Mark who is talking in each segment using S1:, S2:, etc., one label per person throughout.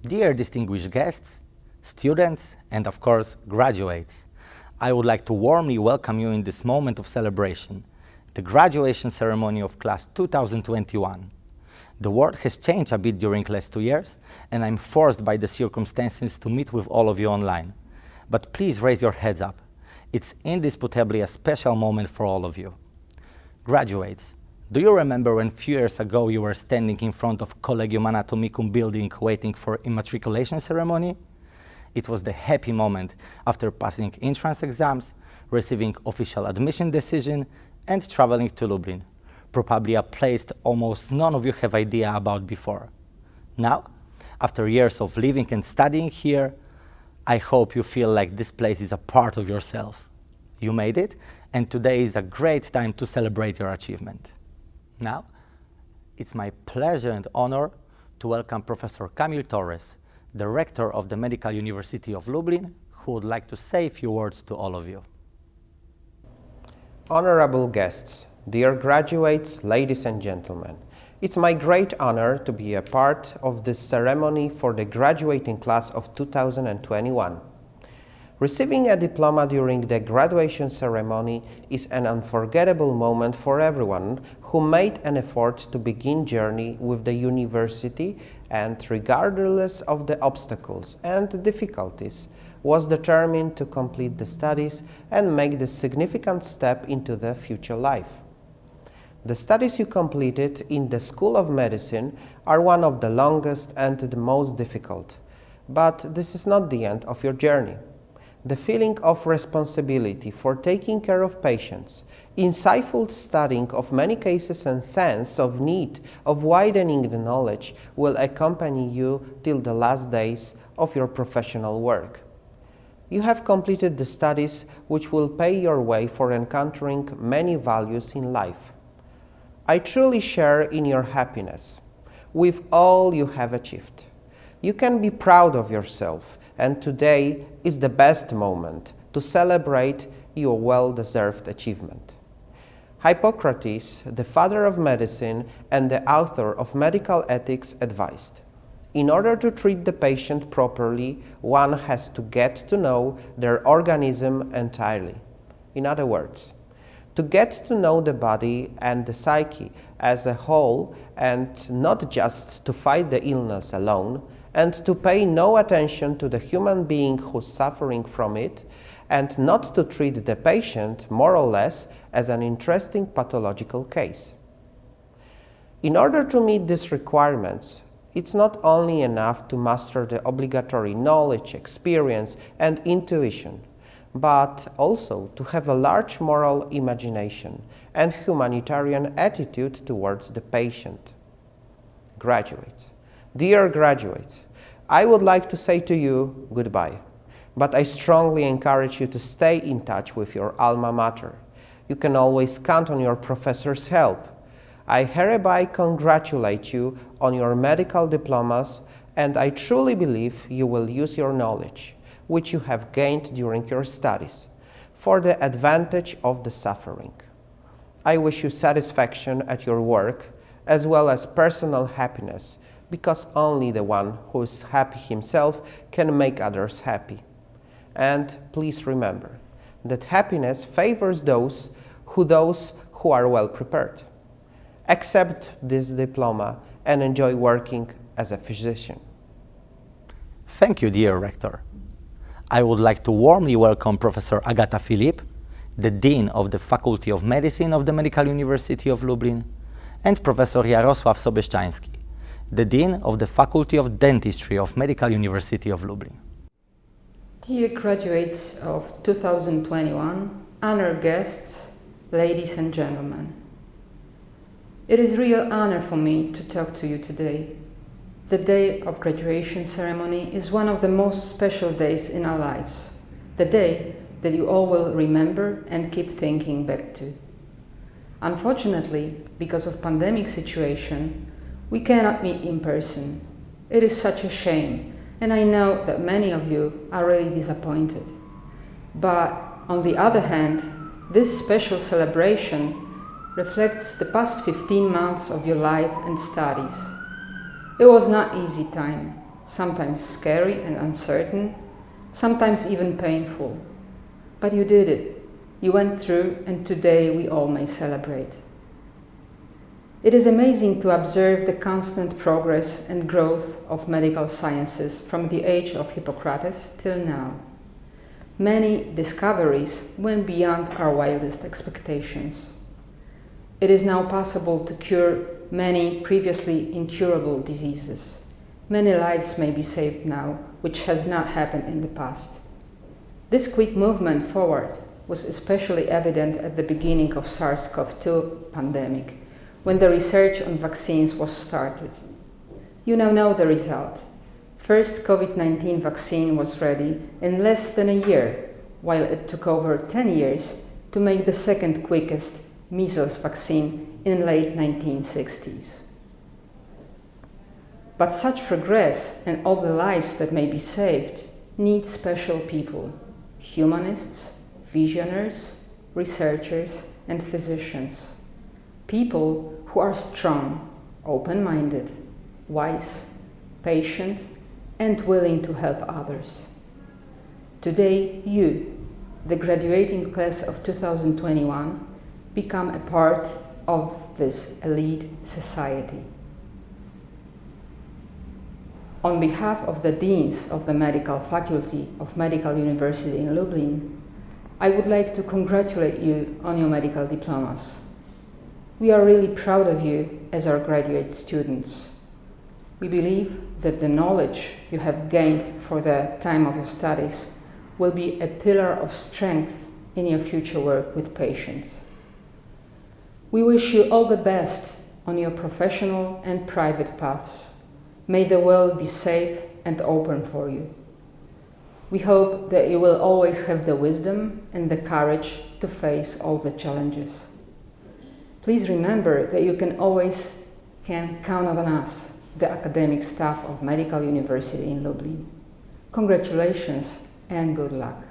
S1: Dear distinguished guests, students, and of course, graduates, I would like to warmly welcome you in this moment of celebration, the graduation ceremony of class 2021. The world has changed a bit during the last 2 years, and I'm forced by the circumstances to meet with all of you online. But please raise your heads up. It's indisputably a special moment for all of you. Graduates, do you remember when few years ago you were standing in front of Collegium Anatomicum building waiting for immatriculation ceremony? It was the happy moment after passing entrance exams, receiving official admission decision, and traveling to Lublin, probably a place almost none of you have idea about before. Now, after years of living and studying here, I hope you feel like this place is a part of yourself. You made it, and today is a great time to celebrate your achievement. Now, it's my pleasure and honor to welcome Professor Kamil Torres, the rector of the Medical University of Lublin, who would like to say a few words to all of you.
S2: Honorable guests, dear graduates, ladies and gentlemen, it's my great honor to be a part of this ceremony for the graduating class of 2021. Receiving a diploma during the graduation ceremony is an unforgettable moment for everyone who made an effort to begin journey with the university and, regardless of the obstacles and difficulties, was determined to complete the studies and make this significant step into the future life. The studies you completed in the School of Medicine are one of the longest and the most difficult, but this is not the end of your journey. The feeling of responsibility for taking care of patients, insightful studying of many cases and sense of need of widening the knowledge will accompany you till the last days of your professional work. You have completed the studies which will pay your way for encountering many values in life. I truly share in your happiness with all you have achieved. You can be proud of yourself, and today is the best moment to celebrate your well-deserved achievement. Hippocrates, the father of medicine and the author of medical ethics, advised, in order to treat the patient properly, one has to get to know their organism entirely. In other words, to get to know the body and the psyche as a whole, and not just to fight the illness alone, and to pay no attention to the human being who's suffering from it, and not to treat the patient more or less as an interesting pathological case. In order to meet these requirements, it's not only enough to master the obligatory knowledge, experience, and intuition, but also to have a large moral imagination and humanitarian attitude towards the patient. Graduates, dear graduates, I would like to say to you goodbye, but I strongly encourage you to stay in touch with your alma mater. You can always count on your professor's help. I hereby congratulate you on your medical diplomas, and I truly believe you will use your knowledge, which you have gained during your studies, for the advantage of the suffering. I wish you satisfaction at your work, as well as personal happiness, because only the one who is happy himself can make others happy. And please remember that happiness favors those who are well prepared. Accept this diploma and enjoy working as a physician.
S1: Thank you, dear Rector. I would like to warmly welcome Professor Agata Filip, the Dean of the Faculty of Medicine of the Medical University of Lublin, and Professor Jarosław Sobieszczański, the Dean of the Faculty of Dentistry of Medical University of Lublin.
S3: Dear graduates of 2021, honored guests, ladies and gentlemen. It is a real honor for me to talk to you today. The day of graduation ceremony is one of the most special days in our lives, the day that you all will remember and keep thinking back to. Unfortunately, because of pandemic situation, we cannot meet in person. It is such a shame, and I know that many of you are really disappointed. But on the other hand, this special celebration reflects the past 15 months of your life and studies. It was not easy time. sometimes scary and uncertain, sometimes even painful. But you did it. You went through, and today we all may celebrate. It is amazing to observe the constant progress and growth of medical sciences from the age of Hippocrates till now. Many discoveries went beyond our wildest expectations. It is now possible to cure many previously incurable diseases. Many lives may be saved now, which has not happened in the past. This quick movement forward was especially evident at the beginning of SARS-CoV-2 pandemic, when the research on vaccines was started. You now know the result. First COVID-19 vaccine was ready in less than a year, while it took over 10 years to make the second quickest measles vaccine in late 1960s. But such progress and all the lives that may be saved need special people, humanists, visionaries, researchers, and physicians. People who are strong, open-minded, wise, patient, and willing to help others. Today, you, the graduating class of 2021, become a part of this elite society. On behalf of the Deans of the Medical Faculty of Medical University in Lublin, I would like to congratulate you on your medical diplomas. We are really proud of you as our graduate students. We believe that the knowledge you have gained for the time of your studies will be a pillar of strength in your future work with patients. We wish you all the best on your professional and private paths. May the world be safe and open for you. We hope that you will always have the wisdom and the courage to face all the challenges. Please remember that you can always count on us, the academic staff of Medical University in Lublin. Congratulations and good luck.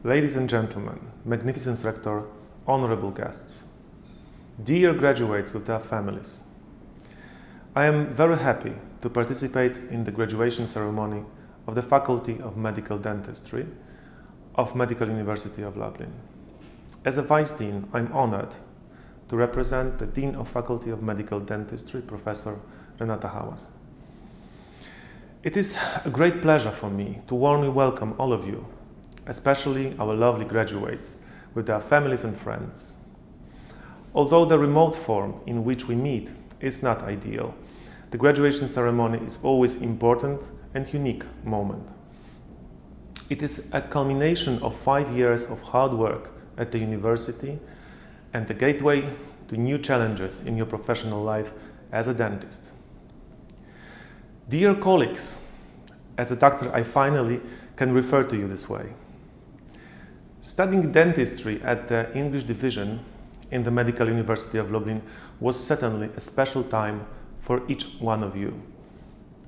S4: Ladies and gentlemen, magnificent rector, honorable guests, dear graduates with their families, I am very happy to participate in the graduation ceremony of the Faculty of Medical Dentistry of Medical University of Lublin. As a Vice Dean, I'm honored to represent the Dean of Faculty of Medical Dentistry, Professor Renata Hałas. It is a great pleasure for me to warmly welcome all of you, especially our lovely graduates with their families and friends. Although the remote form in which we meet is not ideal, the graduation ceremony is always an important and unique moment. It is a culmination of 5 years of hard work at the university and the gateway to new challenges in your professional life as a dentist. Dear colleagues, as a doctor, I finally can refer to you this way. Studying dentistry at the English division in the Medical University of Lublin was certainly a special time for each one of you.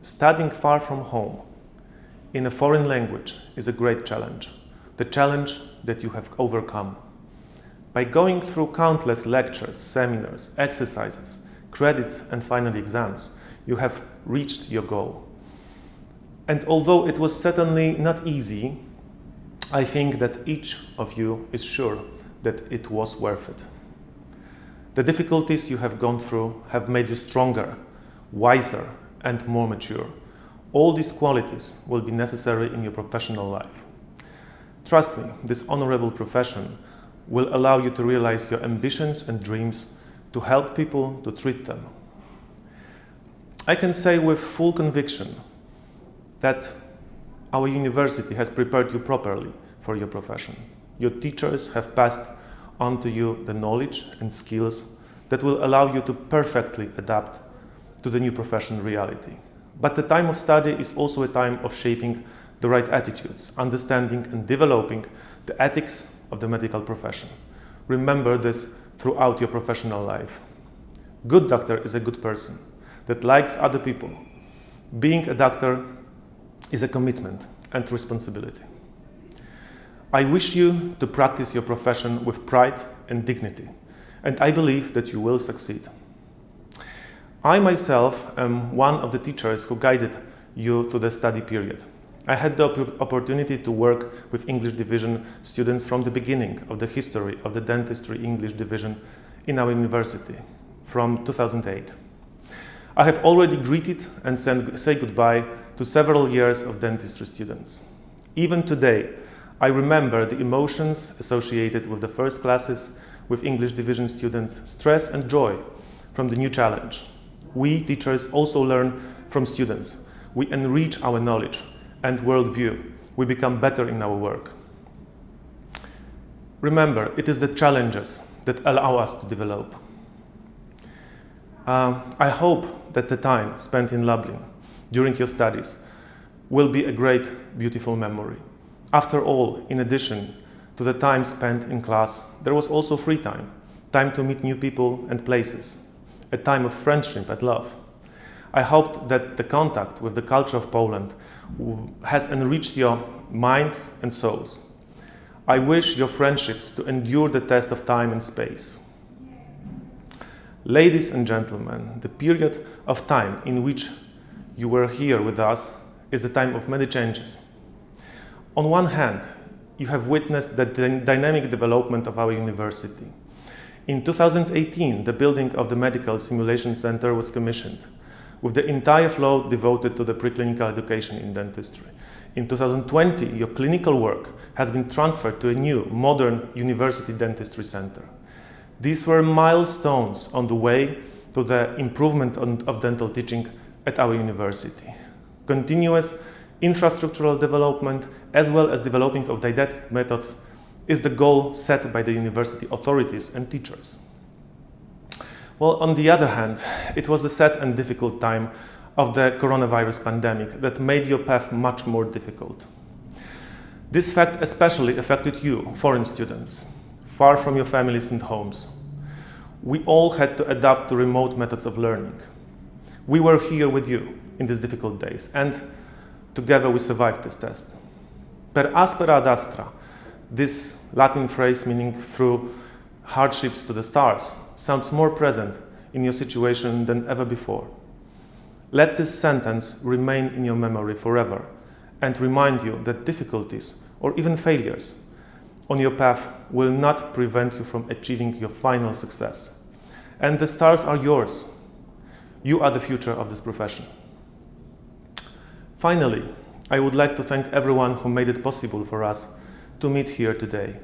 S4: Studying far from home in a foreign language is a great challenge, the challenge that you have overcome. By going through countless lectures, seminars, exercises, credits, and finally exams, you have reached your goal. And although it was certainly not easy, I think that each of you is sure that it was worth it. The difficulties you have gone through have made you stronger, wiser, and more mature. All these qualities will be necessary in your professional life. Trust me, this honorable profession will allow you to realize your ambitions and dreams, to help people, to treat them. I can say with full conviction that our university has prepared you properly for your profession. Your teachers have passed on to you the knowledge and skills that will allow you to perfectly adapt to the new profession reality. But the time of study is also a time of shaping the right attitudes, understanding and developing the ethics of the medical profession. Remember this throughout your professional life. Good doctor is a good person that likes other people. Being a doctor is a commitment and responsibility. I wish you to practice your profession with pride and dignity, and I believe that you will succeed. I myself am one of the teachers who guided you through the study period. I had the opportunity to work with English division students from the beginning of the history of the dentistry English division in our university, from 2008. I have already greeted and say goodbye to several years of dentistry students. Even today, I remember the emotions associated with the first classes with English division students, stress and joy from the new challenge. We teachers also learn from students. We enrich our knowledge and worldview. We become better in our work. Remember, it is the challenges that allow us to develop. I hope that the time spent in Lublin during your studies will be a great, beautiful memory. After all, in addition to the time spent in class, there was also free time, time to meet new people and places, a time of friendship and love. I hope that the contact with the culture of Poland has enriched your minds and souls. I wish your friendships to endure the test of time and space. Ladies and gentlemen, the period of time in which you were here with us is a time of many changes. On one hand, you have witnessed the dynamic development of our university. In 2018, the building of the Medical Simulation Center was commissioned, with the entire floor devoted to the preclinical education in dentistry. In 2020, your clinical work has been transferred to a new, modern university dentistry center. These were milestones on the way to the improvement of dental teaching at our university. Continuous infrastructural development, as well as developing of didactic methods, is the goal set by the university authorities and teachers. Well, on the other hand, it was the sad and difficult time of the coronavirus pandemic that made your path much more difficult. This fact especially affected you, foreign students, far from your families and homes. We all had to adapt to remote methods of learning. We were here with you in these difficult days, and together we survived this test. Per aspera ad astra, this Latin phrase meaning through hardships to the stars, sounds more present in your situation than ever before. Let this sentence remain in your memory forever and remind you that difficulties or even failures on your path will not prevent you from achieving your final success. And the stars are yours. You are the future of this profession. Finally, I would like to thank everyone who made it possible for us to meet here today.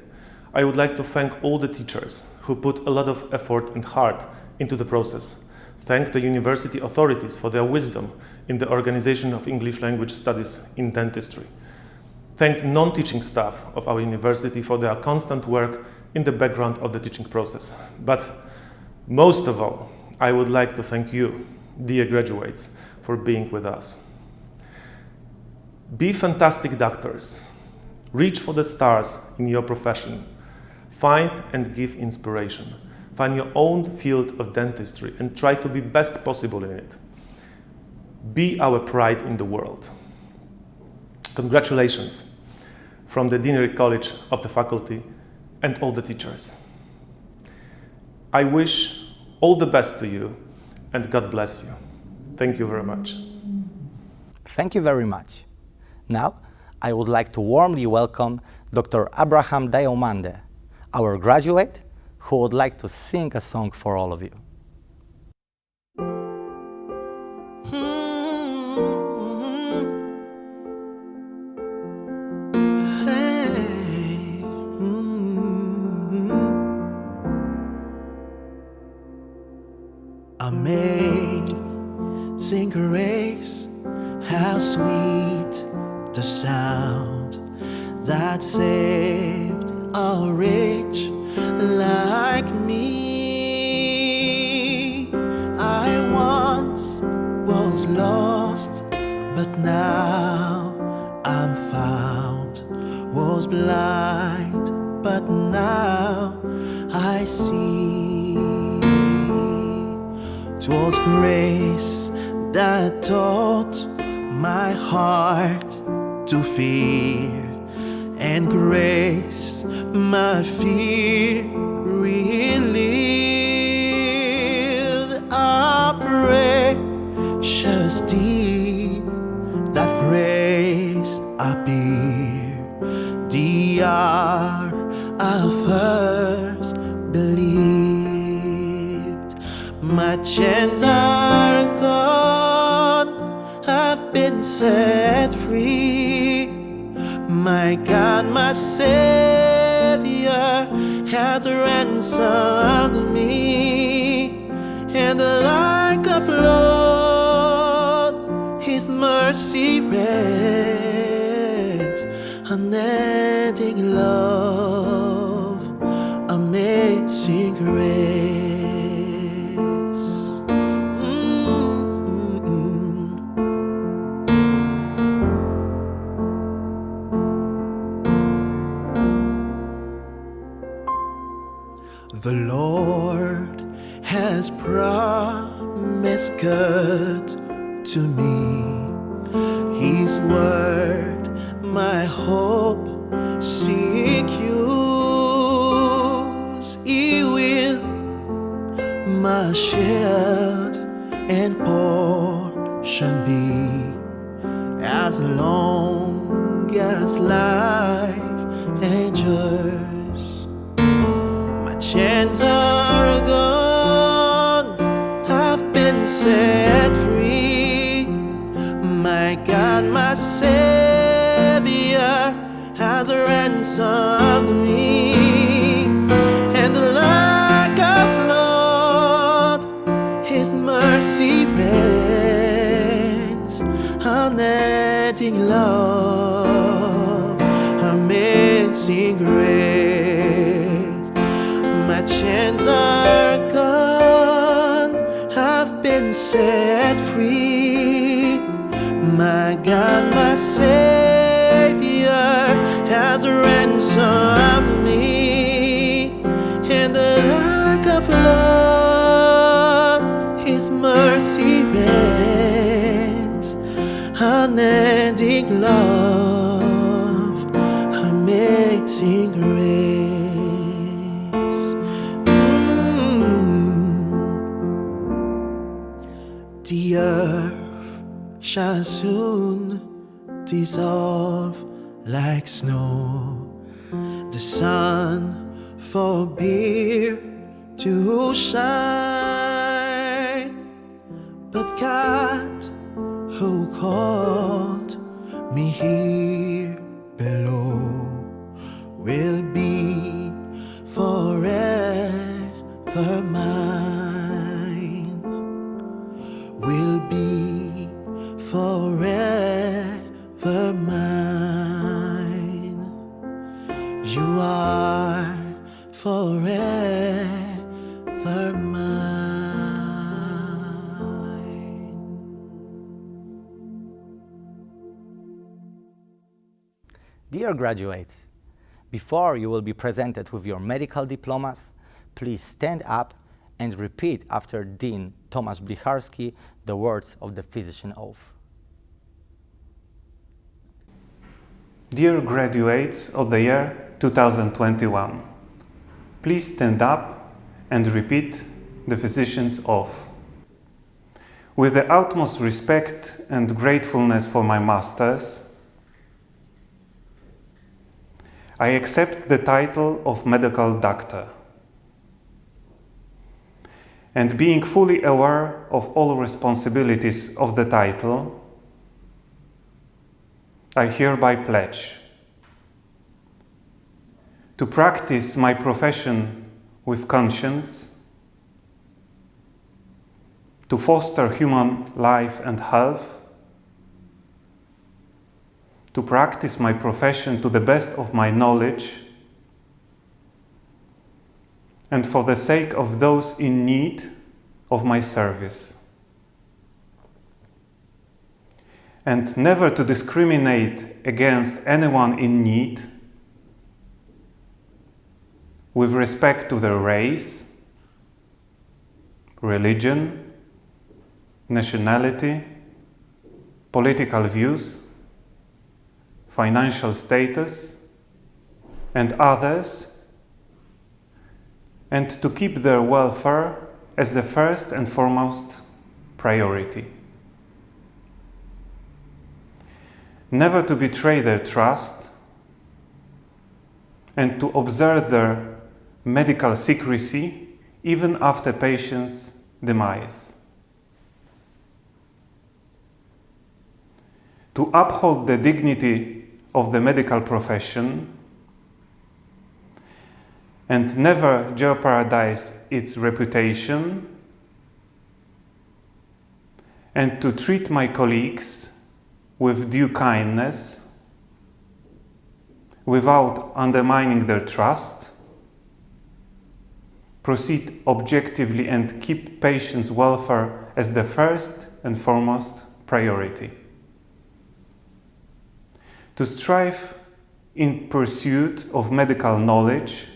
S4: I would like to thank all the teachers who put a lot of effort and heart into the process. Thank the university authorities for their wisdom in the organization of English language studies in dentistry. Thank non-teaching staff of our university for their constant work in the background of the teaching process. But most of all, I would like to thank you, dear graduates, for being with us. Be fantastic doctors. Reach for the stars in your profession. Find and give inspiration. Find your own field of dentistry and try to be best possible in it. Be our pride in the world. Congratulations from the Deanery College of the faculty and all the teachers. I wish all the best to you and God bless you. Thank you very much.
S1: Thank you very much. Now, I would like to warmly welcome Dr. Abraham Diomande, our graduate, who would like to sing a song for all of you.
S5: Amazing grace, how sweet the sound that saved a wretch like me. I once was lost, but now I'm found. Was blind, but now I see. 'Twas grace that taught my heart to fear, and grace my fear relieved. I pray deep that grace appear. The hour I first believed. My chains are gone, I've been set free. My God, my Savior has ransomed me. And like a flood, His mercy reigns. Unending love, amazing grace. The Lord has promised good to me. His word, my hope secures. He will my shield and portion be, as long as life endures. My chains are gone, I've been set free. My God, my Savior has ransomed me. And like a flood, His mercy reigns. Unending love, amazing grace. My chains are gone, I've been set free. My God, my Savior has ransomed me. And like a flood, His mercy reigns. Unending love, amazing grace. The earth shall soon dissolve like snow. The sun forbear to shine, but God, who called me here below, will be forever mine. Will be forever mine. You are forever mine.
S1: Dear graduates, before you will be presented with your medical diplomas, please stand up and repeat after Dean Tomasz Blicharski the words of the physician oath.
S4: Dear graduates of the year 2021, please stand up and repeat the physician's oath. With the utmost respect and gratefulness for my masters, I accept the title of medical doctor. And being fully aware of all responsibilities of the title, I hereby pledge to practice my profession with conscience, to foster human life and health, to practice my profession to the best of my knowledge, and for the sake of those in need of my service. And never to discriminate against anyone in need with respect to their race, religion, nationality, political views, financial status, and others, and to keep their welfare as the first and foremost priority. never to betray their trust, and to observe their medical secrecy even after patients' demise. To uphold the dignity of the medical profession and never jeopardize its reputation, and to treat my colleagues with due kindness without undermining their trust, proceed objectively and keep patients' welfare as the first and foremost priority. To strive in pursuit of medical knowledge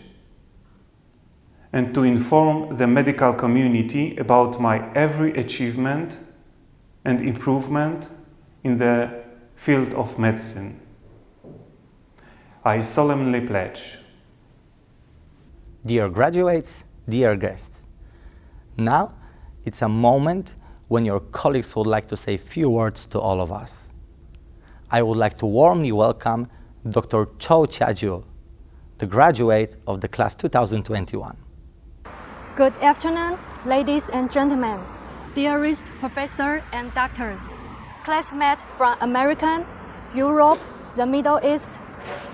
S4: and to inform the medical community about my every achievement and improvement in the field of medicine. I solemnly pledge.
S1: Dear graduates, dear guests, now it's a moment when your colleagues would like to say a few words to all of us. I would like to warmly welcome Dr. Cho Chia-ju, the graduate of the class 2021.
S6: Good afternoon, ladies and gentlemen, dearest professors and doctors, classmates from America, Europe, the Middle East,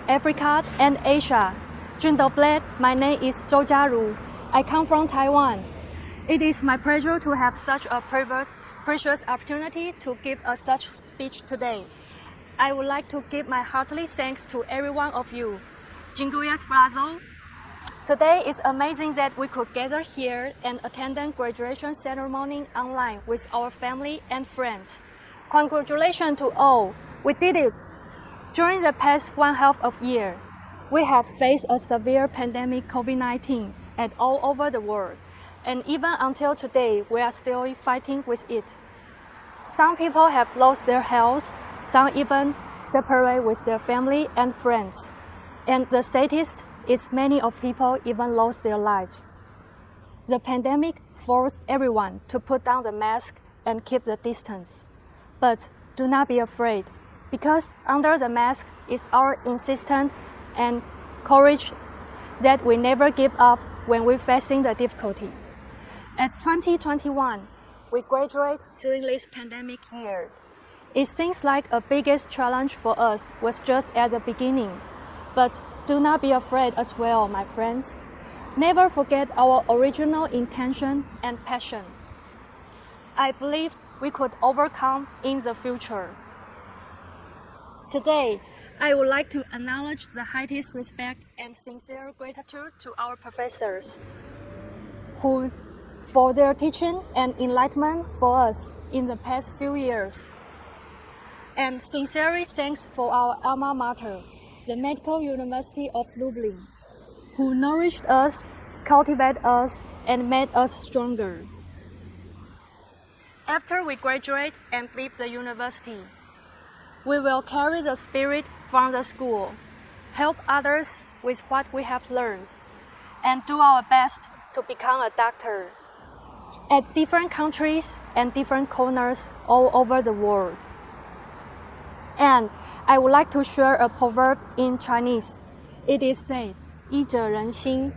S6: Africa, and Asia. Jundobled, my name is Zhou Jiaru. I come from Taiwan. It is my pleasure to have such a precious opportunity to give a such speech today. I would like to give my hearty thanks to every one of you. Dziękuję bardzo. Today is amazing that we could gather here and attend the graduation ceremony online with our family and friends. Congratulations to all. We did it. During the past 1/2 year, we have faced a severe pandemic COVID-19 at all over the world. And even until today, we are still fighting with it. Some people have lost their health, some even separate with their family and friends. And the saddest is many of people even lost their lives. The pandemic forced everyone to put down the mask and keep the distance. But do not be afraid, because under the mask is our insistence and courage that we never give up when we're facing the difficulty. As 2021, we graduate during this pandemic year. It seems like a biggest challenge for us was just at the beginning. But do not be afraid as well, my friends. Never forget our original intention and passion. I believe we could overcome in the future. Today, I would like to acknowledge the highest respect and sincere gratitude to our professors, who for their teaching and enlightenment for us in the past few years. And sincerely thanks for our alma mater, the Medical University of Lublin, who nourished us, cultivated us, and made us stronger. After we graduate and leave the university, we will carry the spirit from the school, help others with what we have learned, and do our best to become a doctor at different countries and different corners all over the world. And I would like to share a proverb in Chinese. It is said, 医者仁心.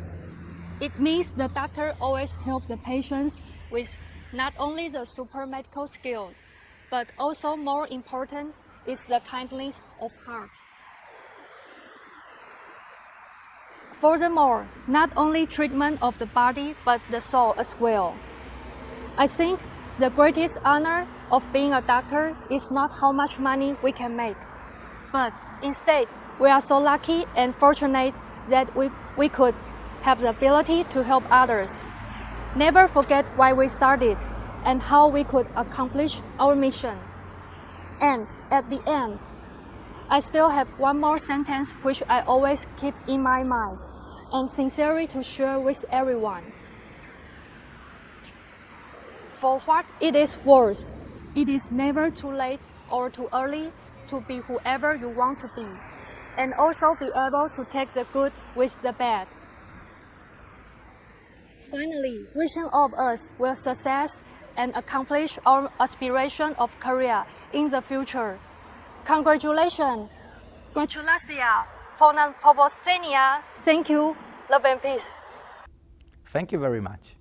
S6: It means the doctor always helps the patients with not only the super medical skill, but also more important is the kindness of heart. Furthermore, not only treatment of the body, but the soul as well. I think the greatest honor of being a doctor is not how much money we can make, but instead, we are so lucky and fortunate that we could have the ability to help others. Never forget why we started and how we could accomplish our mission. And at the end, I still have one more sentence which I always keep in my mind and sincerely to share with everyone. For what it is worth, it is never too late or too early to be whoever you want to be, and also be able to take the good with the bad. Finally, wishing all of us will success and accomplish our aspiration of career in the future. Congratulations. Gratulacja. Ponad powodzenia. Thank you. Love and peace.
S1: Thank you very much.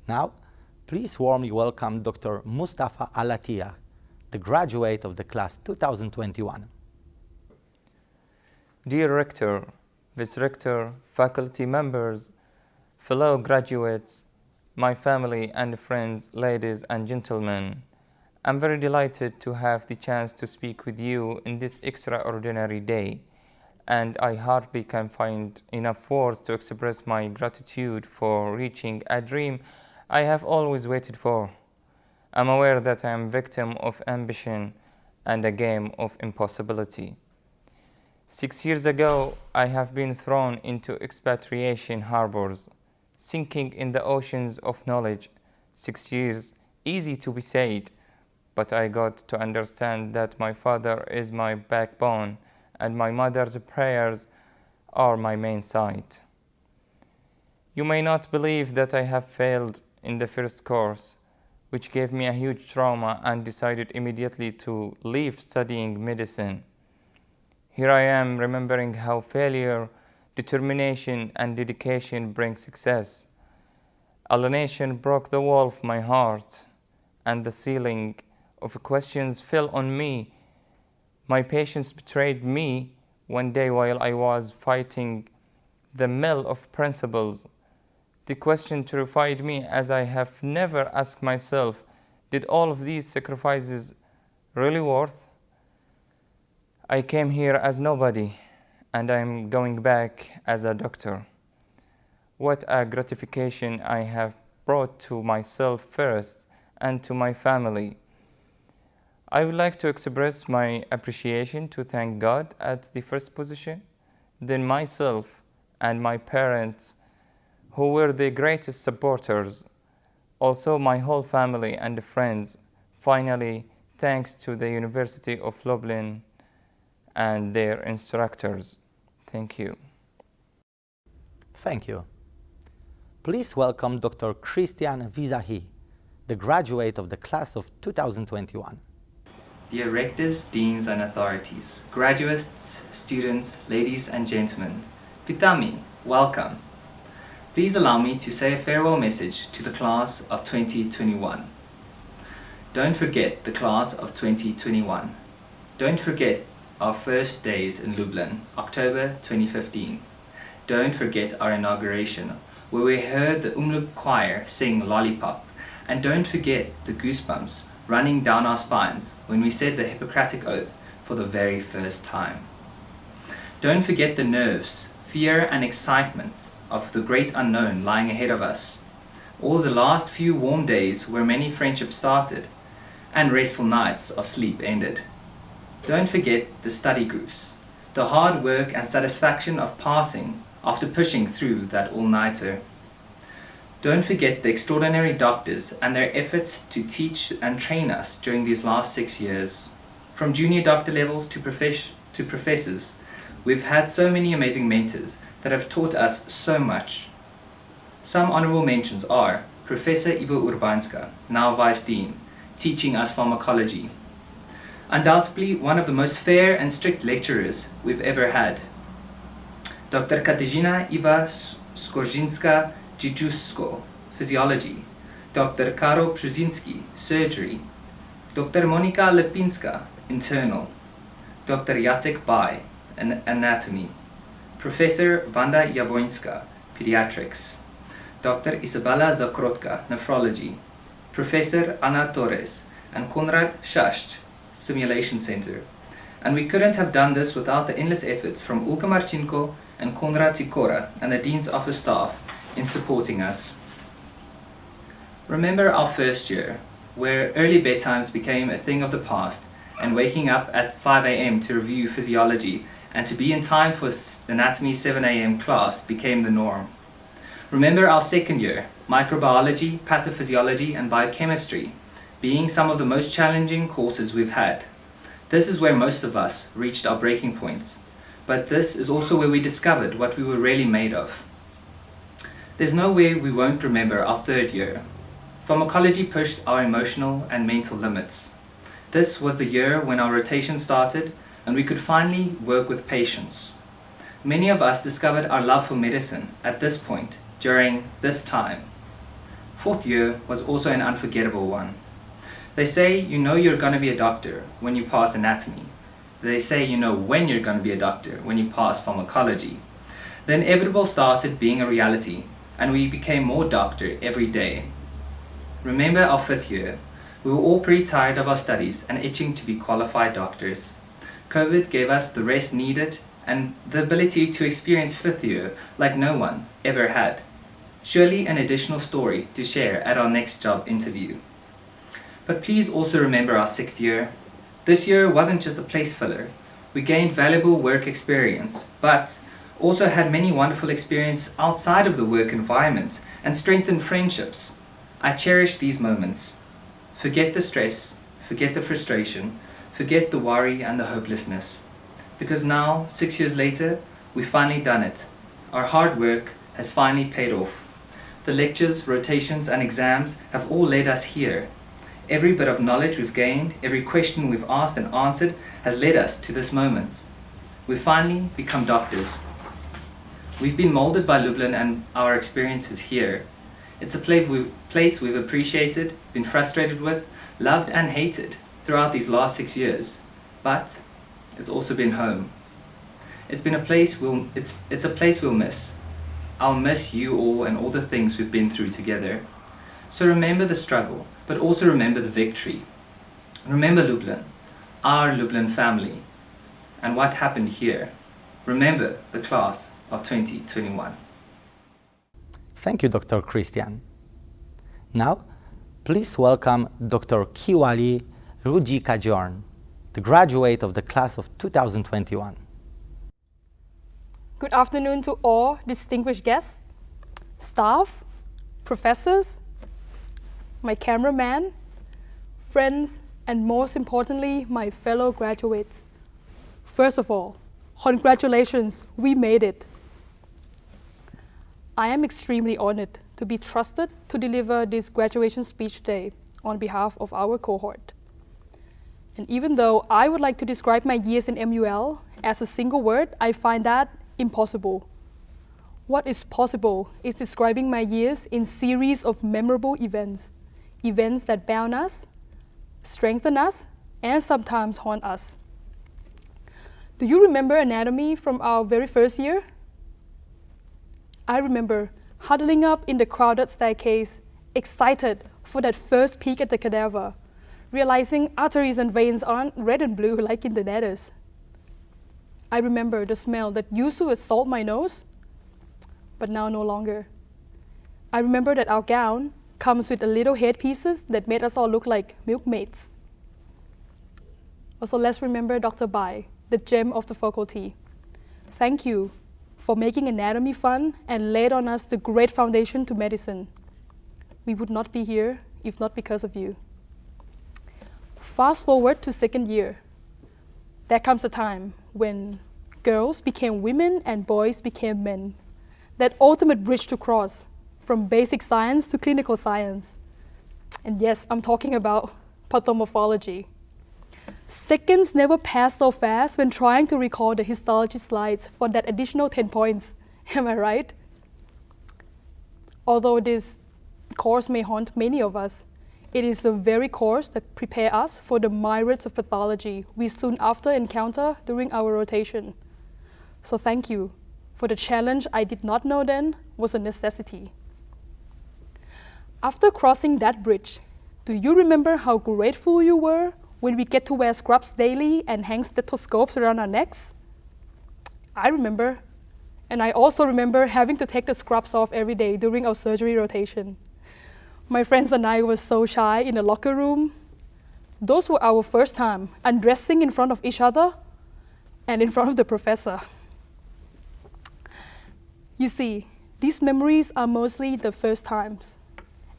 S1: Now, please warmly welcome Dr. Mustafa Alatia, the graduate of the class 2021.
S7: Dear Rector, Vice-Rector, faculty members, fellow graduates, my family and friends, ladies and gentlemen, I'm very delighted to have the chance to speak with you in this extraordinary day, and I hardly can find enough words to express my gratitude for reaching a dream I have always waited for. I'm aware that I am victim of ambition and a game of impossibility. 6 years ago, I have been thrown into expatriation harbors, sinking in the oceans of knowledge. 6 years, easy to be said, but I got to understand that my father is my backbone and my mother's prayers are my main sight. You may not believe that I have failed in the first course, which gave me a huge trauma, and decided immediately to leave studying medicine. Here I am remembering how failure, determination, and dedication bring success. Alienation broke the wall of my heart, and the ceiling of questions fell on me. My patients betrayed me one day while I was fighting the mill of principles. The question terrified me, as I have never asked myself, did all of these sacrifices really worth? I came here as nobody, and I am going back as a doctor. What a gratification I have brought to myself first and to my family. I would like to express my appreciation to thank God at the first position, then myself and my parents, who were the greatest supporters, also my whole family and friends. Finally, thanks to the University of Lublin and their instructors. Thank you.
S1: Thank you. Please welcome Dr. Christian Vizahi, the graduate of the class of 2021.
S8: Dear rectors, deans and authorities, graduates, students, ladies and gentlemen, Pitami, welcome. Please allow me to say a farewell message to the class of 2021. Don't forget the class of 2021. Don't forget our first days in Lublin, October 2015. Don't forget our inauguration, where we heard the Umlub choir sing Lollipop. And don't forget the goosebumps running down our spines when we said the Hippocratic Oath for the very first time. Don't forget the nerves, fear and excitement of the great unknown lying ahead of us, or the last few warm days where many friendships started and restful nights of sleep ended. Don't forget the study groups, the hard work and satisfaction of passing after pushing through that all-nighter. Don't forget the extraordinary doctors and their efforts to teach and train us during these last 6 years. From junior doctor levels to professors, we've had so many amazing mentors that have taught us so much. Some honorable mentions are Professor Ivo Urbanska, now Vice Dean, teaching us pharmacology. Undoubtedly one of the most fair and strict lecturers we've ever had. Dr. Katarzyna Iwa Skorzinska-Dzidziusko, physiology. Dr. Karol Brzezinski, surgery. Dr. Monika Lipinska, internal. Dr. Jacek Bai, anatomy. Professor Wanda Jabłońska, pediatrics. Dr. Isabella Zakrotka, nephrology. Professor Anna Torres and Konrad Szaszt, simulation center. And we couldn't have done this without the endless efforts from Ulka Marchenko and Konrad Tikora and the Dean's Office staff in supporting us. Remember our first year, where early bedtimes became a thing of the past, and waking up at 5 a.m. to review physiology and to be in time for anatomy 7 a.m. class became the norm. Remember our second year, microbiology, pathophysiology and biochemistry, being some of the most challenging courses we've had. This is where most of us reached our breaking points, but this is also where we discovered what we were really made of. There's no way we won't remember our third year. Pharmacology pushed our emotional and mental limits. This was the year when our rotation started and we could finally work with patients. Many of us discovered our love for medicine at this point, during this time. Fourth year was also an unforgettable one. They say you know you're going to be a doctor when you pass anatomy. They say you know when you're going to be a doctor when you pass pharmacology. The inevitable started being a reality, and we became more doctor every day. Remember our fifth year. We were all pretty tired of our studies and itching to be qualified doctors. COVID gave us the rest needed and the ability to experience fifth year like no one ever had. Surely an additional story to share at our next job interview. But please also remember our sixth year. This year wasn't just a place filler. We gained valuable work experience, but also had many wonderful experiences outside of the work environment and strengthened friendships. I cherish these moments. Forget the stress, forget the frustration, forget the worry and the hopelessness. Because now, 6 years later, we've finally done it. Our hard work has finally paid off. The lectures, rotations and exams have all led us here. Every bit of knowledge we've gained, every question we've asked and answered has led us to this moment. We've finally become doctors. We've been molded by Lublin and our experiences here. It's a place we've appreciated, been frustrated with, loved and hated throughout these last 6 years. But it's also been home. It's a place we'll miss. I'll miss you all and all the things we've been through together. So remember the struggle, but also remember the victory. Remember Lublin, our Lublin family, and what happened here. Remember the class of 2021.
S1: Thank you, Dr. Christian. Now, please welcome Dr. Kiwali Rujika-Jorn, the graduate of the class of 2021.
S9: Good afternoon to all distinguished guests, staff, professors, my cameraman, friends, and most importantly, my fellow graduates. First of all, congratulations, we made it. I am extremely honored to be trusted to deliver this graduation speech today on behalf of our cohort. And even though I would like to describe my years in MUL as a single word, I find that impossible. What is possible is describing my years in series of memorable events, events that bound us, strengthen us, and sometimes haunt us. Do you remember anatomy from our very first year? I remember huddling up in the crowded staircase, excited for that first peek at the cadaver, realizing arteries and veins aren't red and blue like in the letters. I remember the smell that used to assault my nose, but now no longer. I remember that our gown comes with a little headpieces that made us all look like milkmaids. Also, let's remember Dr. Bai, the gem of the faculty. Thank you for making anatomy fun and laid on us the great foundation to medicine. We would not be here if not because of you. Fast forward to second year. There comes a time when girls became women and boys became men. That ultimate bridge to cross from basic science to clinical science. And yes, I'm talking about pathomorphology. Seconds never pass so fast when trying to recall the histology slides for that additional 10 points. Am I right? Although this course may haunt many of us, it is the very course that prepares us for the myriads of pathology we soon after encounter during our rotation. So thank you for the challenge I did not know then was a necessity. After crossing that bridge, do you remember how grateful you were when we get to wear scrubs daily and hang stethoscopes around our necks? I remember. And I also remember having to take the scrubs off every day during our surgery rotation. My friends and I were so shy in the locker room. Those were our first time undressing in front of each other and in front of the professor. You see, these memories are mostly the first times.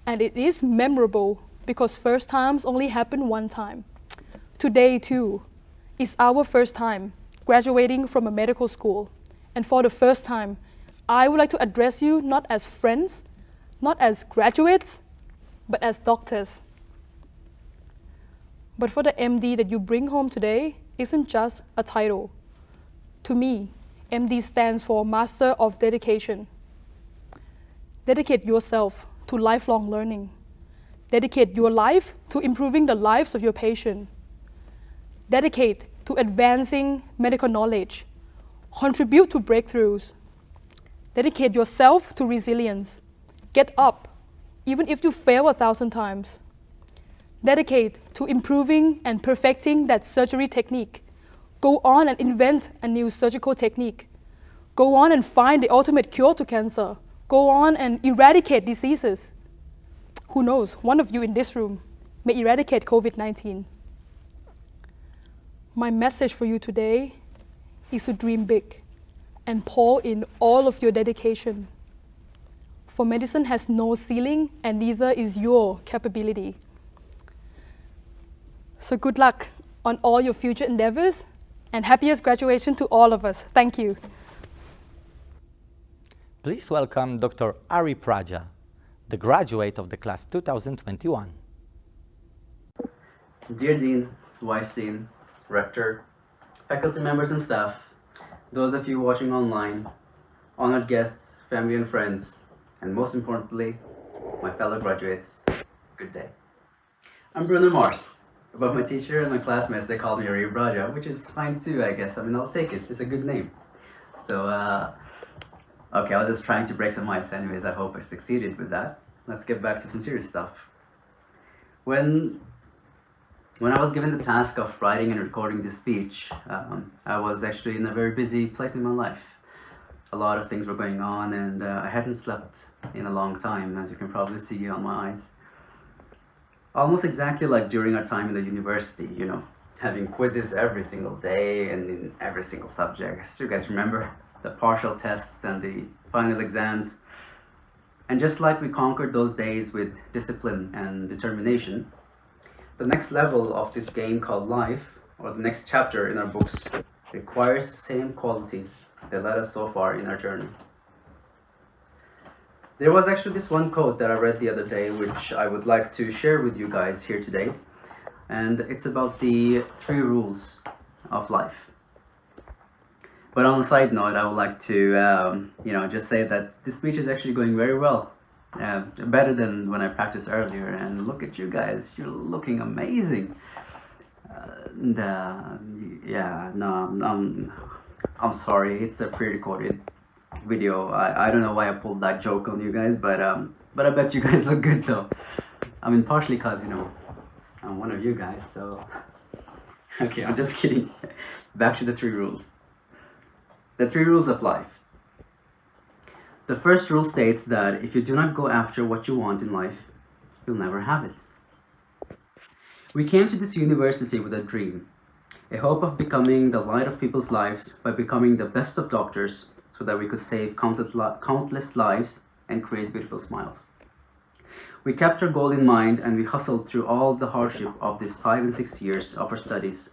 S9: And it is memorable because first times only happen one time. Today, too, is our first time graduating from a medical school. And for the first time, I would like to address you not as friends, not as graduates, but as doctors. But for the MD that you bring home today isn't just a title. To me, MD stands for Master of Dedication. Dedicate yourself to lifelong learning. Dedicate your life to improving the lives of your patient. Dedicate to advancing medical knowledge. Contribute to breakthroughs. Dedicate yourself to resilience. Get up, even if you fail 1,000 times. Dedicate to improving and perfecting that surgery technique. Go on and invent a new surgical technique. Go on and find the ultimate cure to cancer. Go on and eradicate diseases. Who knows, one of you in this room may eradicate COVID-19. My message for you today is to dream big and pour in all of your dedication. For medicine has no ceiling and neither is your capability. So good luck on all your future endeavors and happiest graduation to all of us. Thank you.
S1: Please welcome Dr. Ari Praja, the graduate of the class 2021.
S10: Dear Dean, Vice Dean, Rector, faculty members and staff, those of you watching online, honored guests, family and friends, and most importantly, my fellow graduates, good day. I'm Bruno Mars, but my teacher and my classmates, they call me Ari Praja, which is fine too, I guess. I mean, I'll take it. It's a good name. So, okay, I was just trying to break some ice. Anyways, I hope I succeeded with that. Let's get back to some serious stuff. When I was given the task of writing and recording this speech, I was actually in a very busy place in my life. A lot of things were going on and I hadn't slept in a long time, as you can probably see on my eyes. Almost exactly like during our time in the university, you know, having quizzes every single day and in every single subject. So you guys remember the partial tests and the final exams. And just like we conquered those days with discipline and determination, the next level of this game called life, or the next chapter in our books, requires the same qualities that led us so far in our journey. There was actually this one quote that I read the other day, which I would like to share with you guys here today. And it's about the 3 rules of life. But on a side note, I would like to, just say that this speech is actually going very well. Better than when I practiced earlier. And look at you guys, you're looking amazing. I'm sorry, it's a pre-recorded video. I don't know why I pulled that joke on you guys, but I bet you guys look good though. I mean, partially because, I'm one of you guys, so... Okay, I'm just kidding. Back to the 3 rules. The 3 rules of life. The first rule states that if you do not go after what you want in life, you'll never have it. We came to this university with a dream, a hope of becoming the light of people's lives by becoming the best of doctors so that we could save countless lives and create beautiful smiles. We kept our goal in mind and we hustled through all the hardship of these 5 and 6 years of our studies,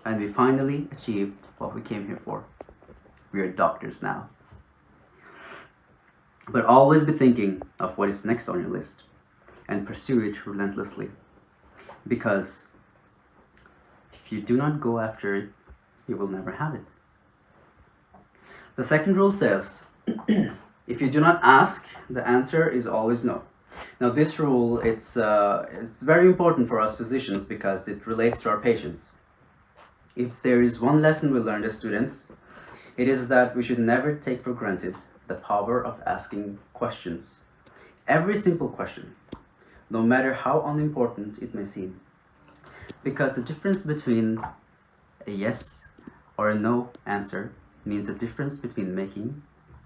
S10: and we finally achieved what we came here for. We are doctors now. But always be thinking of what is next on your list and pursue it relentlessly. Because if you do not go after it, you will never have it. The second rule says, if you do not ask, the answer is always no. Now this rule, it's very important for us physicians because it relates to our patients. If there is one lesson we learned as students, it is that we should never take for granted the power of asking questions. Every simple question, no matter how unimportant it may seem. Because the difference between a yes or a no answer means the difference between making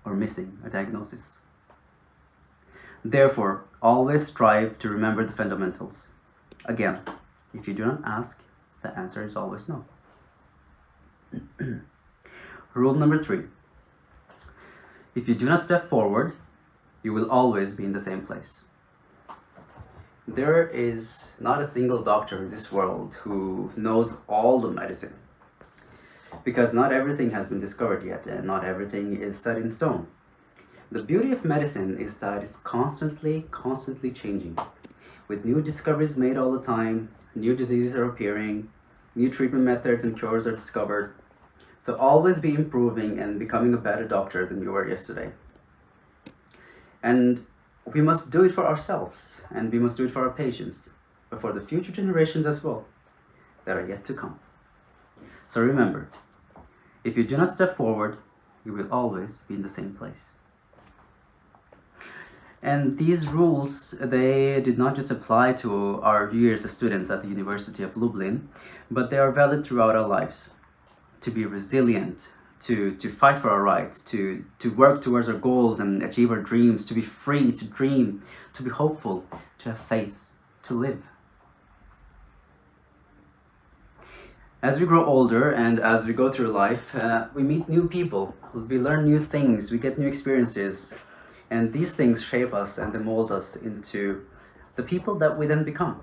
S10: or missing a diagnosis. Therefore, always strive to remember the fundamentals. Again, if you do not ask, the answer is always no. Rule number 3. If you do not step forward, you will always be in the same place. There is not a single doctor in this world who knows all the medicine, because not everything has been discovered yet and not everything is set in stone. The beauty of medicine is that it's constantly changing, with new discoveries made all the time new diseases are appearing, new treatment methods and cures are discovered. So always be improving and becoming a better doctor than you were yesterday. And we must do it for ourselves, and we must do it for our patients, but for the future generations as well that are yet to come. So remember, if you do not step forward, you will always be in the same place. And these rules, they did not just apply to our years as students at the University of Lublin, but they are valid throughout our lives. To be resilient, to fight for our rights, to work towards our goals and achieve our dreams, to be free, to dream, to be hopeful, to have faith, to live. As we grow older and as we go through life, we meet new people, we learn new things, we get new experiences, and these things shape us and they mold us into the people that we then become.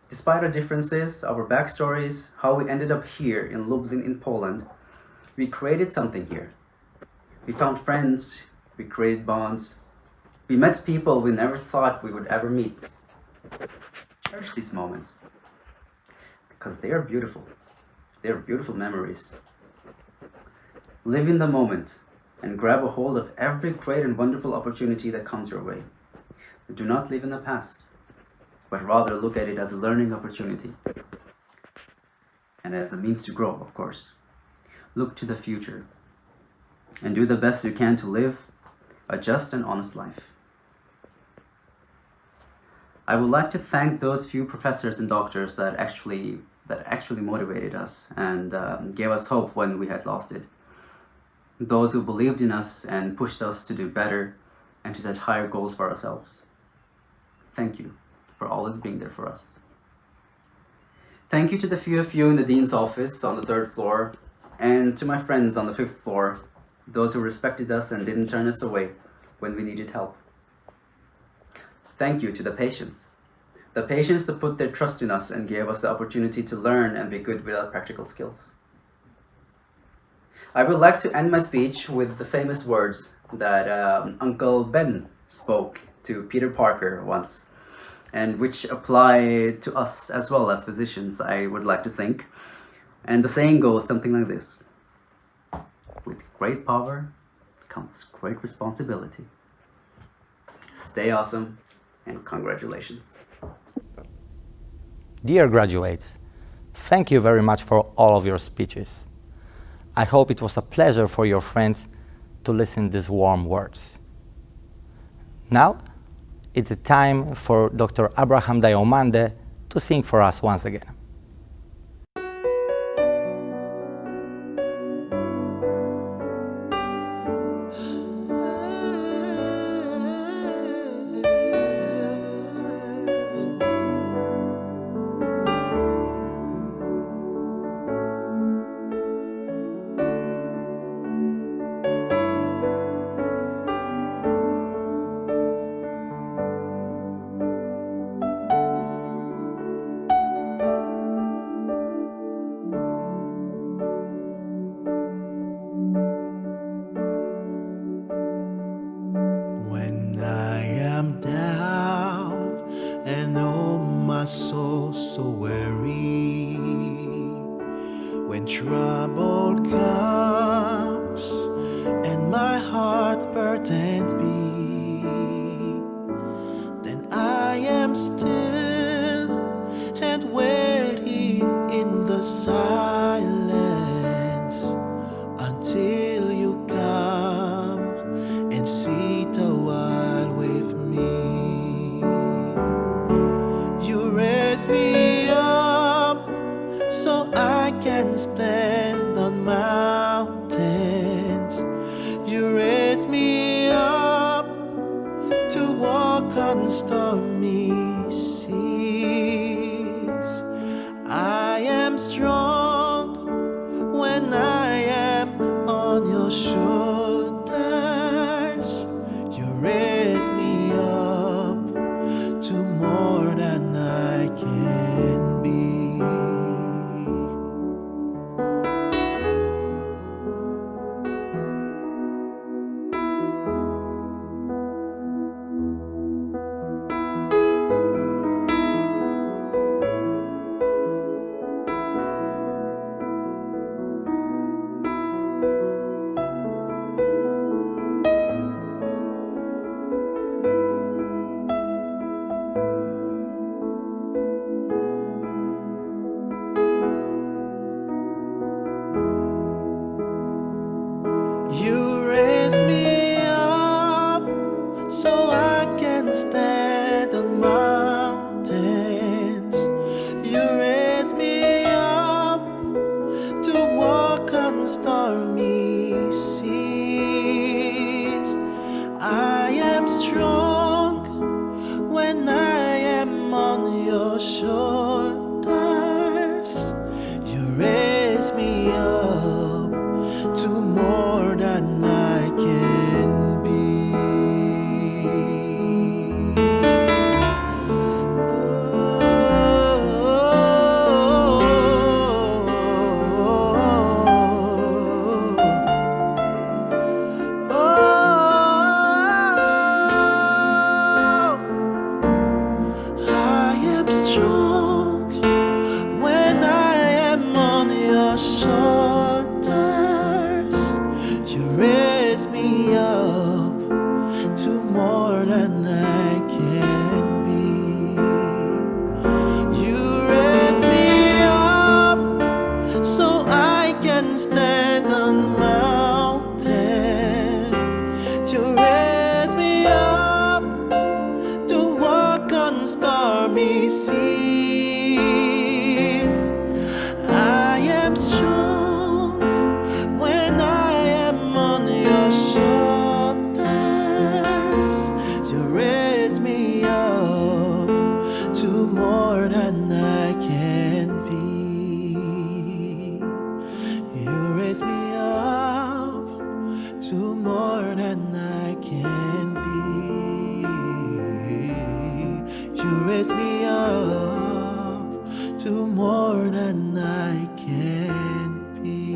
S10: Despite our differences, our backstories, how we ended up here in Lublin in Poland, we created something here. We found friends, we created bonds, we met people we never thought we would ever meet. Cherish these moments, because they are beautiful. They are beautiful memories. Live in the moment and grab a hold of every great and wonderful opportunity that comes your way. Do not live in the past, but rather look at it as a learning opportunity and as a means to grow, of course. Look to the future and do the best you can to live a just and honest life. I would like to thank those few professors and doctors that actually motivated us and gave us hope when we had lost it. Those who believed in us and pushed us to do better and to set higher goals for ourselves. Thank you for always being there for us. Thank you to the few of you in the Dean's office on the 3rd floor and to my friends on the 5th floor, those who respected us and didn't turn us away when we needed help. Thank you to the patients that put their trust in us and gave us the opportunity to learn and be good with our practical skills. I would like to end my speech with the famous words that Uncle Ben spoke to Peter Parker once, and which apply to us as well as physicians, I would like to think. And the saying goes something like this: with great power comes great responsibility. Stay awesome, and congratulations.
S1: Dear graduates, thank you very much for all of your speeches. I hope it was a pleasure for your friends to listen these warm words. Now, it's a time for Dr. Abraham Diomande to sing for us once again.
S5: When I am down and oh my soul so weary, when trouble comes and my heart burdened be, then I am still and waiting in the silence until you come and see the world with me. You raise me up so I can stand on mountains. You raise me up to walk on stormy seas. I am strong when I am on your shoulders. You raise me up to more than I can be. more than I can be.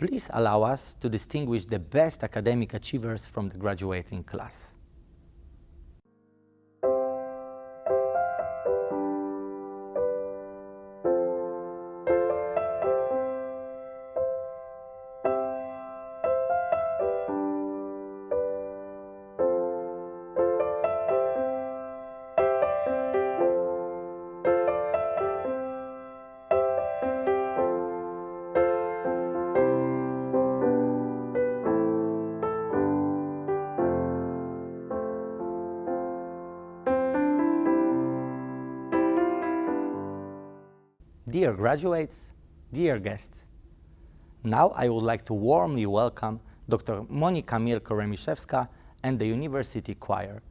S1: Please allow us to distinguish the best academic achievers from the graduating class. Dear graduates, dear guests, now I would like to warmly welcome Dr. Monika Mielko-Remiszewska and the University Choir.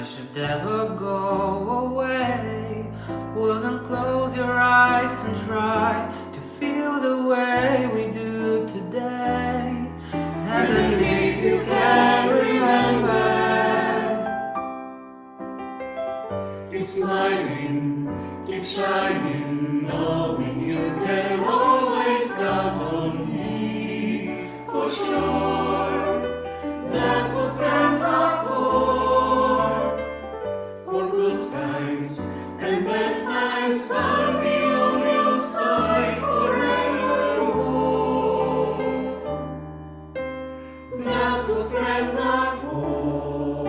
S11: Should ever go away, wouldn't close your eyes and try to feel the way we do today. And then if you can remember, keep smiling, keep shining, knowing you can always count on me. For sure, that's what friends are for. And bad times, I'll be on your side forevermore. That's what friends are for.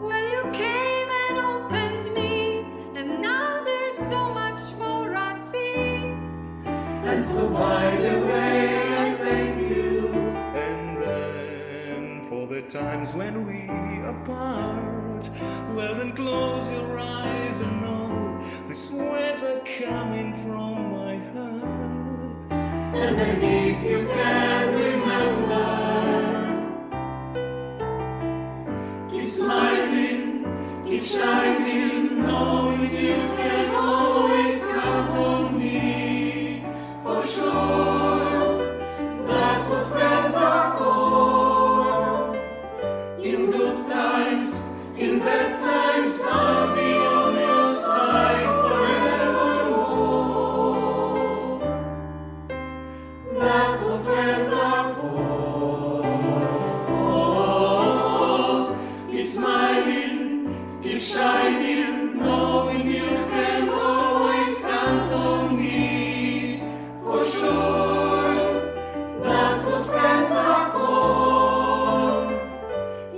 S12: Well, you came and opened me, and now there's so much more I'd see.
S11: And so by the way, I thank you. The times when we apart, well then close your eyes and know these words are coming from my heart. And then if you can remember, keep smiling, keep shining, knowing you can always count on me. For sure, that's what friends are for. In good times, in bad times, I'll be on your side forevermore. That's what friends are for. Keep smiling, keep shining, knowing you can always count on me. For sure, that's what friends are for.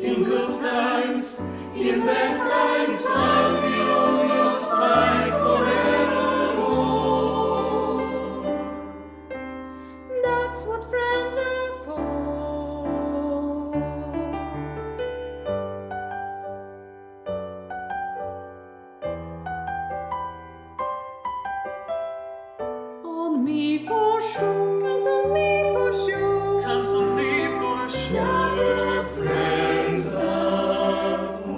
S11: In good times, in bad times, I'll be on your side forevermore.
S12: That's what friends are for.
S11: On me for sure,
S12: Count on me for sure.
S11: count on me for sure.
S12: That's what
S11: friends are for.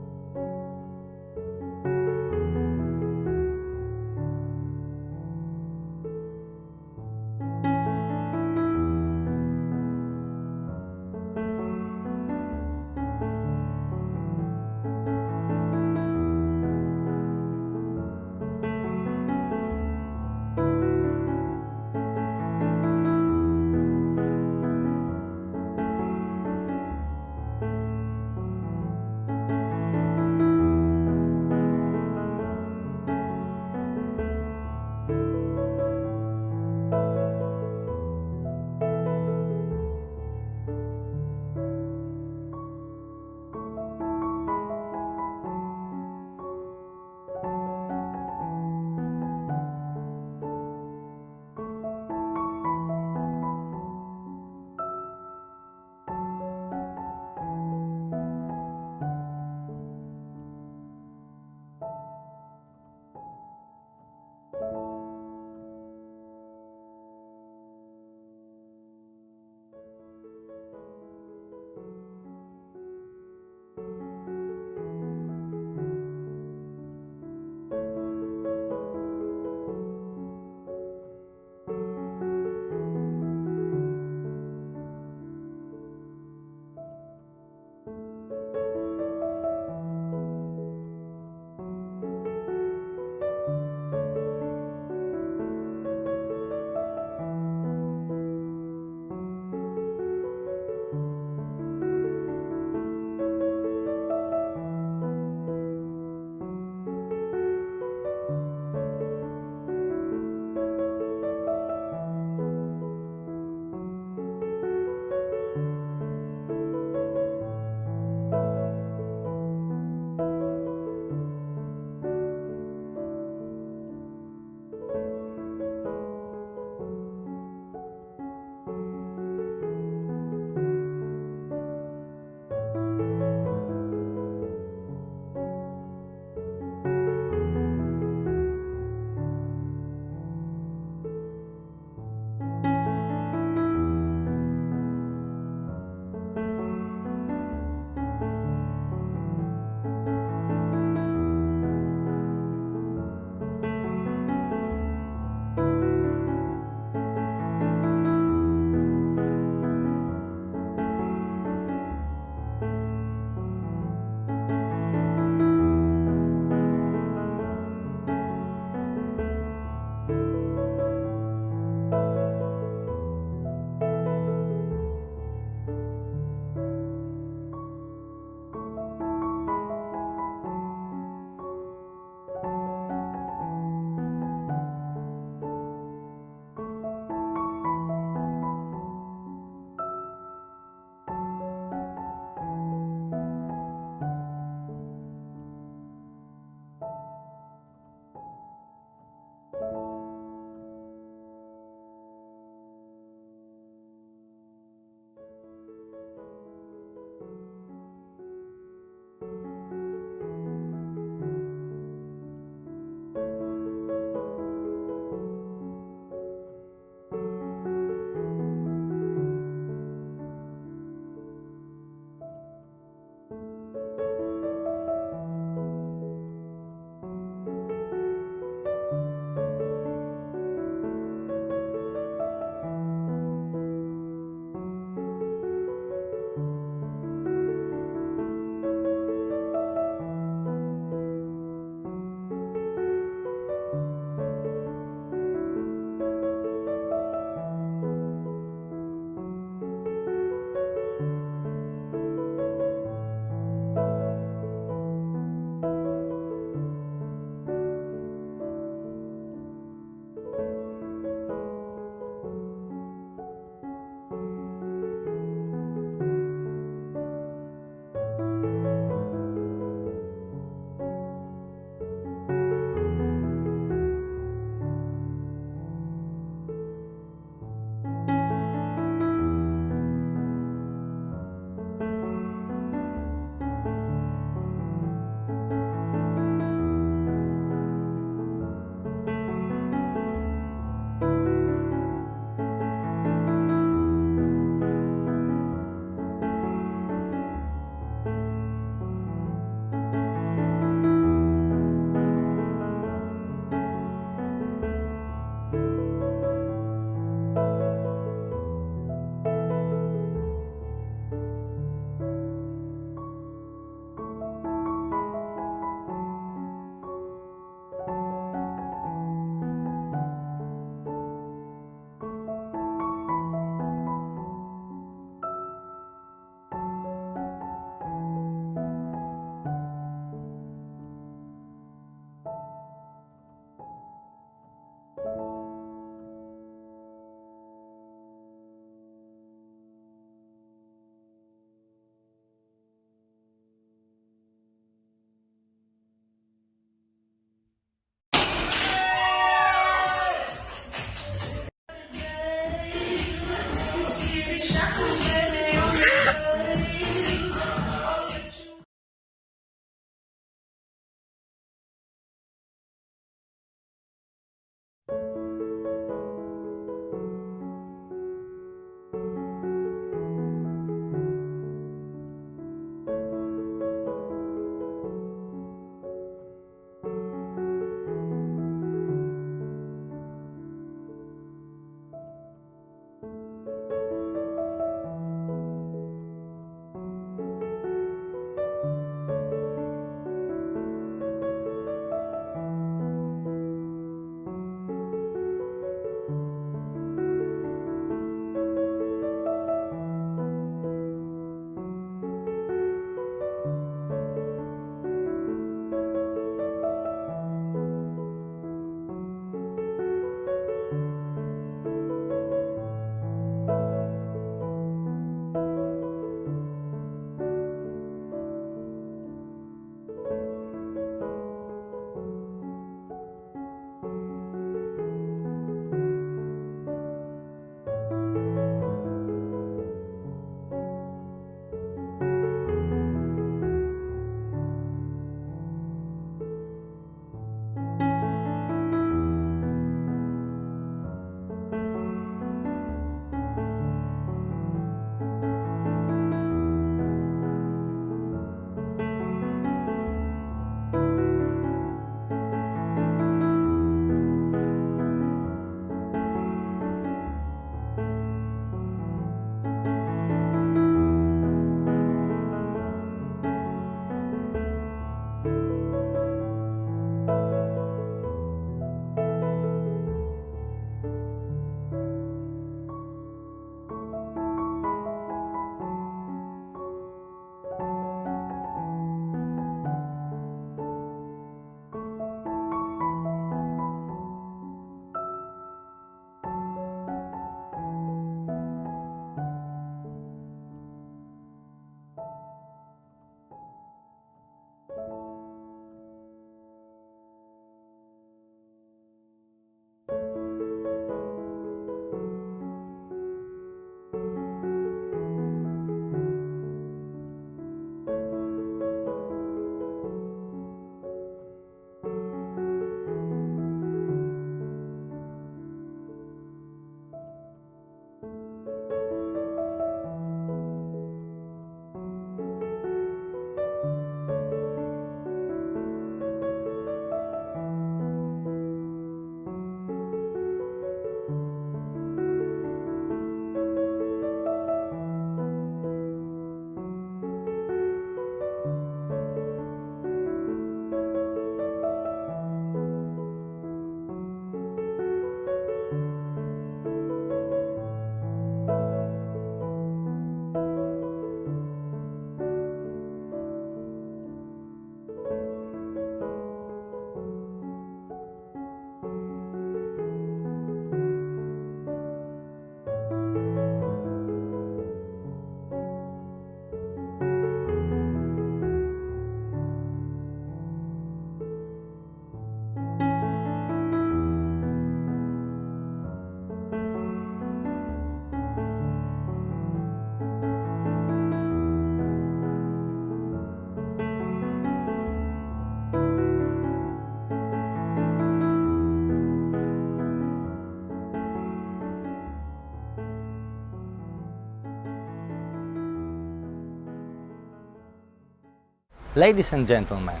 S1: Ladies and gentlemen,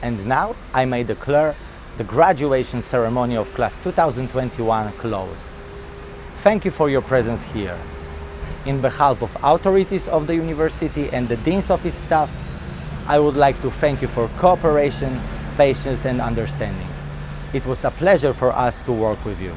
S1: and now I may declare the graduation ceremony of class 2021 closed. Thank you for your presence here. In behalf of authorities of the university and the Dean's Office staff, I would like to thank you for cooperation, patience and understanding. It was a pleasure for us to work with you.